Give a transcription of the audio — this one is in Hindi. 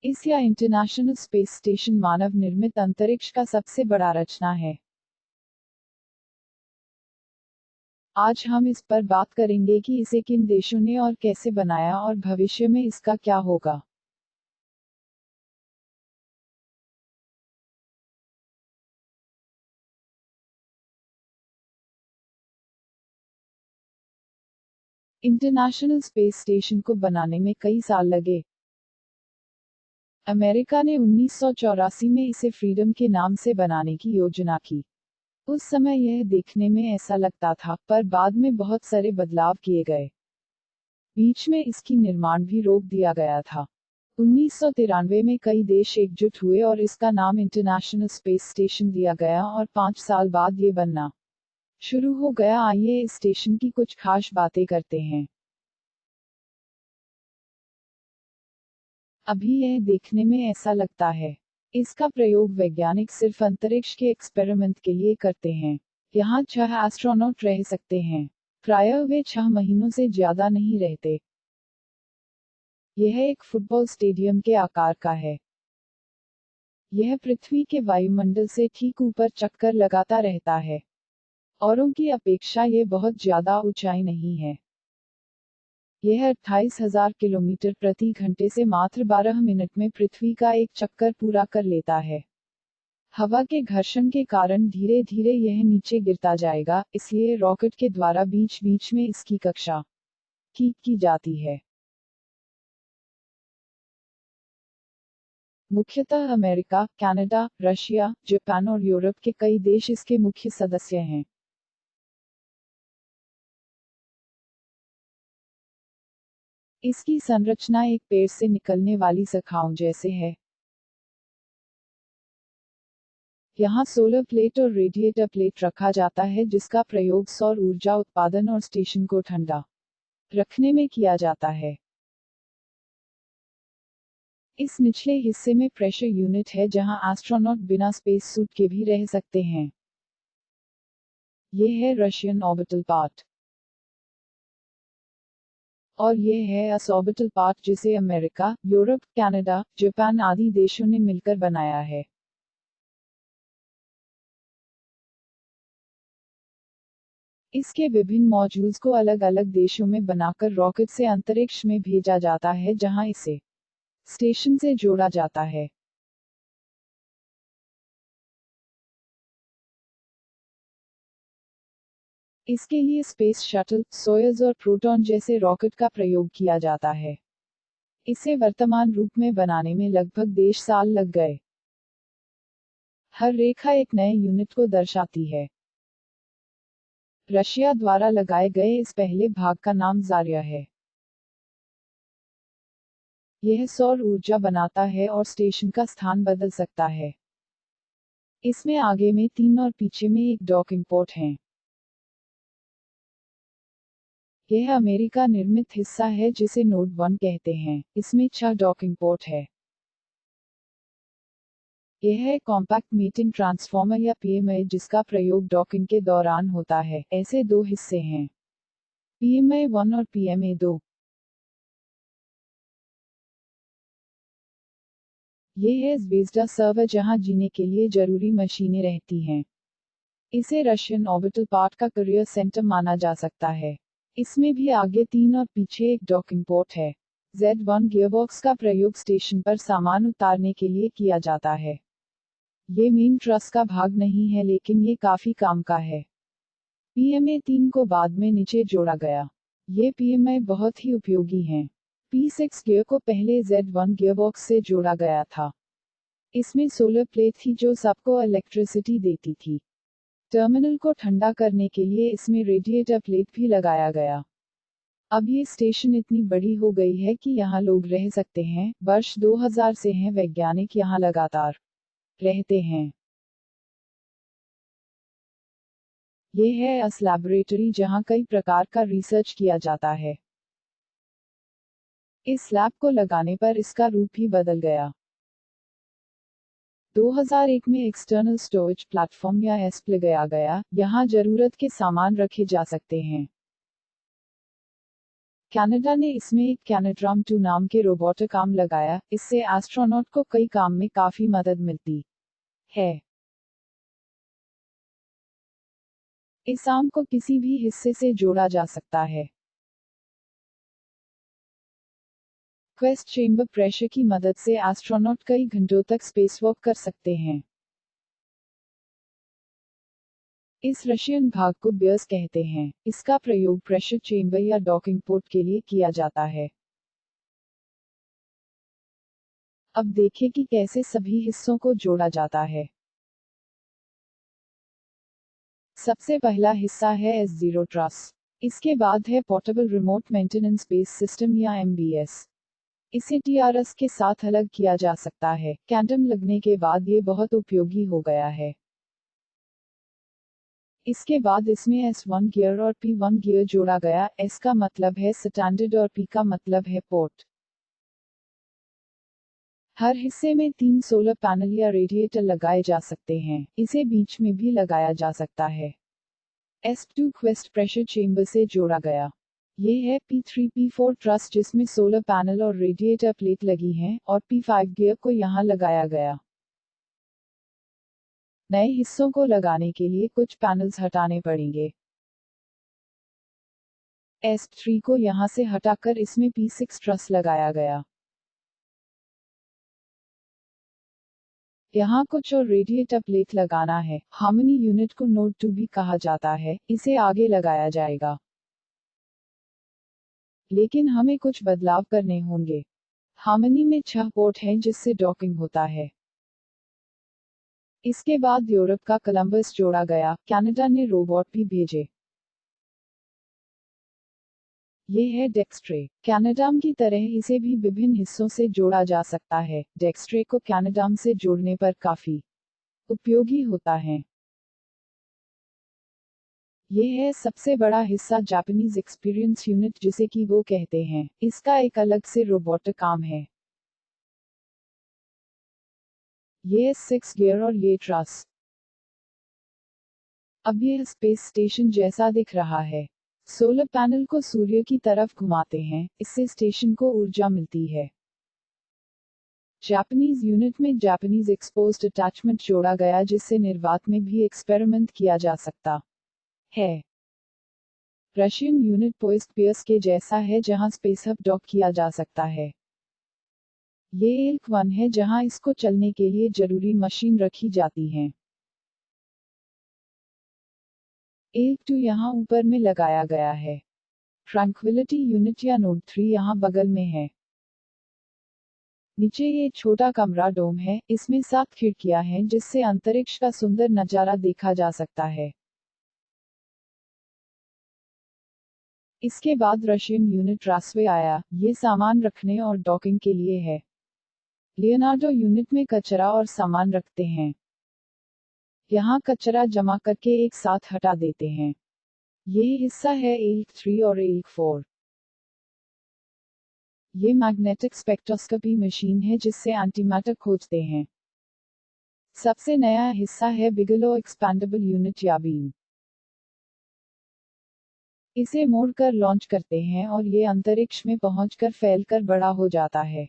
इस या इंटरनेशनल स्पेस स्टेशन मानव निर्मित अंतरिक्ष का सबसे बड़ा रचना है। आज हम इस पर बात करेंगे कि इसे किन देशों ने और कैसे बनाया और भविष्य में इसका क्या होगा। इंटरनेशनल स्पेस स्टेशन को बनाने में कई साल लगे। अमेरिका ने 1984 में इसे फ्रीडम के नाम से बनाने की योजना की। उस समय यह देखने में ऐसा लगता था, पर बाद में बहुत सारे बदलाव किए गए। बीच में इसकी निर्माण भी रोक दिया गया था। 1993 में कई देश एकजुट हुए और इसका नाम इंटरनेशनल स्पेस स्टेशन दिया गया और 5 साल बाद ये बनना शुरू हो गया। आइए इस स्टेशन की कुछ खास बातें करते हैं। अभी यह देखने में ऐसा लगता है। इसका प्रयोग वैज्ञानिक सिर्फ अंतरिक्ष के एक्सपेरिमेंट के लिए करते हैं। यहाँ 6 एस्ट्रोनॉट रह सकते हैं। प्रायः वे 6 महीनों से ज्यादा नहीं रहते। यह एक फुटबॉल स्टेडियम के आकार का है। यह पृथ्वी के वायुमंडल से ठीक ऊपर चक्कर लगाता रहता है। औरों की अपेक्षा ये बहुत ज्यादा ऊंचाई नहीं है। यह 28,000 किलोमीटर प्रति घंटे से मात्र 12 मिनट में पृथ्वी का एक चक्कर पूरा कर लेता है। हवा के घर्षण के कारण धीरे धीरे यह नीचे गिरता जाएगा, इसलिए रॉकेट के द्वारा बीच बीच में इसकी कक्षा ठीक की जाती है। मुख्यतः अमेरिका, कनाडा, रशिया, जापान और यूरोप के कई देश इसके मुख्य सदस्य हैं। इसकी संरचना एक पेड़ से निकलने वाली शाखाओं जैसे है। यहाँ सोलर प्लेट और रेडिएटर प्लेट रखा जाता है, जिसका प्रयोग सौर ऊर्जा उत्पादन और स्टेशन को ठंडा रखने में किया जाता है। इस निचले हिस्से में प्रेशर यूनिट है, जहां एस्ट्रोनॉट बिना स्पेस सूट के भी रह सकते हैं। यह है रशियन ऑर्बिटल पार्ट। और यह है अस ऑर्बिटल पार्ट, जिसे अमेरिका, यूरोप, कनाडा, जापान आदि देशों ने मिलकर बनाया है। इसके विभिन्न मॉड्यूल्स को अलग अलग देशों में बनाकर रॉकेट से अंतरिक्ष में भेजा जाता है, जहां इसे स्टेशन से जोड़ा जाता है। इसके लिए स्पेस शटल, सोयज और प्रोटॉन जैसे रॉकेट का प्रयोग किया जाता है। इसे वर्तमान रूप में बनाने में लगभग 1.5 साल लग गए। हर रेखा एक नए यूनिट को दर्शाती है। रशिया द्वारा लगाए गए इस पहले भाग का नाम जारिया है। यह सौर ऊर्जा बनाता है और स्टेशन का स्थान बदल सकता है। इसमें आगे में 3 और पीछे में एक डॉकिंग पोर्ट हैं। यह अमेरिका निर्मित हिस्सा है, जिसे नोड 1 कहते हैं। इसमें 6 डॉकिंग पोर्ट है। यह है कॉम्पैक्ट मीटिंग ट्रांसफॉर्मर या पीएमए, जिसका प्रयोग डॉकिंग के दौरान होता है। ऐसे 2 हिस्से हैं, पीएमए 1 और पीएमए 2। ये है ज़्वेज़दा सर्वर, जहां जीने के लिए जरूरी मशीनें रहती हैं। इसे रशियन ऑर्बिटल पार्ट का करियर सेंटर माना जा सकता है। इसमें भी आगे 3 और पीछे एक डॉकिंग पोर्ट है। Z1 गियरबॉक्स का प्रयोग स्टेशन पर सामान उतारने के लिए किया जाता है। ये मेन ट्रस का भाग नहीं है, लेकिन ये काफी काम का है। पीएमए 3 को बाद में नीचे जोड़ा गया। ये पीएमए बहुत ही उपयोगी हैं। P6 गियर को पहले Z1 गियरबॉक्स से जोड़ा गया था। इसमें सोलर प्लेट थी जो सबको इलेक्ट्रिसिटी देती थी। टर्मिनल को ठंडा करने के लिए इसमें रेडिएटर प्लेट भी लगाया गया। अब ये स्टेशन इतनी बड़ी हो गई है कि यहाँ लोग रह सकते हैं। वर्ष 2000 से हैं वैज्ञानिक यहाँ लगातार रहते हैं। ये है अस लैबोरेटरी, जहाँ कई प्रकार का रिसर्च किया जाता है। इस लैब को लगाने पर इसका रूप ही बदल गया। 2001 में एक्सटर्नल स्टोरेज प्लेटफॉर्म या एस्प लगाया गया। यहाँ जरूरत के सामान रखे जा सकते हैं। कनाडा ने इसमें एक कैनाड्राम-2 नाम के रोबोटिक आर्म लगाया, इससे एस्ट्रोनॉट को कई काम में काफी मदद मिलती है। इस आर्म को किसी भी हिस्से से जोड़ा जा सकता है। क्वेस्ट चेंबर प्रेशर की मदद से एस्ट्रोनॉट कई घंटों तक स्पेसवॉक कर सकते हैं। इस रशियन भाग को बियर्स कहते हैं। इसका प्रयोग प्रेशर चेंबर या डॉकिंग पोर्ट के लिए किया जाता है। अब देखें कि कैसे सभी हिस्सों को जोड़ा जाता है। सबसे पहला हिस्सा है S0 ट्रस। इसके बाद है portable remote maintenance base system या MBS। इसे TRS के साथ अलग किया जा सकता है। कैंडम लगने के बाद ये बहुत उपयोगी हो गया है। इसके बाद इसमें S1 गियर और P1 गियर जोड़ा गया। S का मतलब है स्टैंडर्ड और P का मतलब है पोर्ट। हर हिस्से में 3 सोलर पैनल या रेडिएटर लगाए जा सकते हैं। इसे बीच में भी लगाया जा सकता है। S2 क्वेस्ट प्रेशर चेंबर से जोड़ा गया। ये है P3 P4 ट्रस जिसमें सोलर पैनल और रेडिएटर प्लेट लगी हैं, और P5 गियर को यहां लगाया गया। नए हिस्सों को लगाने के लिए कुछ पैनल्स हटाने पड़ेंगे। S3 को यहां से हटाकर इसमें P6 ट्रस लगाया गया। यहाँ कुछ और रेडिएटर प्लेट लगाना है। हार्मनी यूनिट को नोड 2 भी कहा जाता है, इसे आगे लगाया जाएगा। लेकिन हमें कुछ बदलाव करने होंगे। हार्मनी में 6 पोर्ट हैं जिससे डॉकिंग होता है। इसके बाद यूरोप का कोलंबस जोड़ा गया। कनाडा ने रोबोट भी भेजे। ये है डेक्स्ट्रे। कैनाडाम की तरह इसे भी विभिन्न हिस्सों से जोड़ा जा सकता है। डेक्स्ट्रे को कैनाडाम से जोड़ने पर काफी उपयोगी होता है। ये है सबसे बड़ा हिस्सा जापानीज एक्सपीरियंस यूनिट जिसे कि वो कहते हैं। इसका एक अलग से रोबोटिक आर्म है। ये 6 गियर और ये ट्रस। अब यह स्पेस स्टेशन जैसा दिख रहा है। सोलर पैनल को सूर्य की तरफ घुमाते हैं, इससे स्टेशन को ऊर्जा मिलती है। जापानीज यूनिट में जापानीज एक्सपोज्ड अटैचमेंट जोड़ा गया जिससे निर्वात में भी एक्सपेरिमेंट किया जा सकता है। रशियन यूनिट पोइस्ट पियर्स के जैसा है जहां स्पेस हब डॉक किया जा सकता है। ये एल्क 1 है जहां इसको चलने के लिए जरूरी मशीन रखी जाती हैं। एल्क 2 यहां ऊपर में लगाया गया है। ट्रैंक्विलिटी यूनिट या नोड 3 यहां बगल में है। नीचे ये छोटा कमरा डोम है, इसमें 7 खिड़कियां हैं जिससे अंतरिक्ष का सुंदर नजारा देखा जा सकता है। इसके बाद रशियन यूनिट रासवे आया। ये सामान रखने और डॉकिंग के लिए है। लियोनार्डो यूनिट में कचरा और सामान रखते हैं। यहाँ कचरा जमा करके एक साथ हटा देते हैं। ये हिस्सा है एल्क 3 और एल्क 4। ये मैग्नेटिक स्पेक्ट्रोस्कोपी मशीन है जिससे एंटीमैटर खोजते हैं। सबसे नया हिस्सा है बिगेलो एक्सपैंडेबल यूनिट या बीम। इसे मोड़कर लॉन्च करते हैं और ये अंतरिक्ष में पहुंचकर फैलकर बड़ा हो जाता है।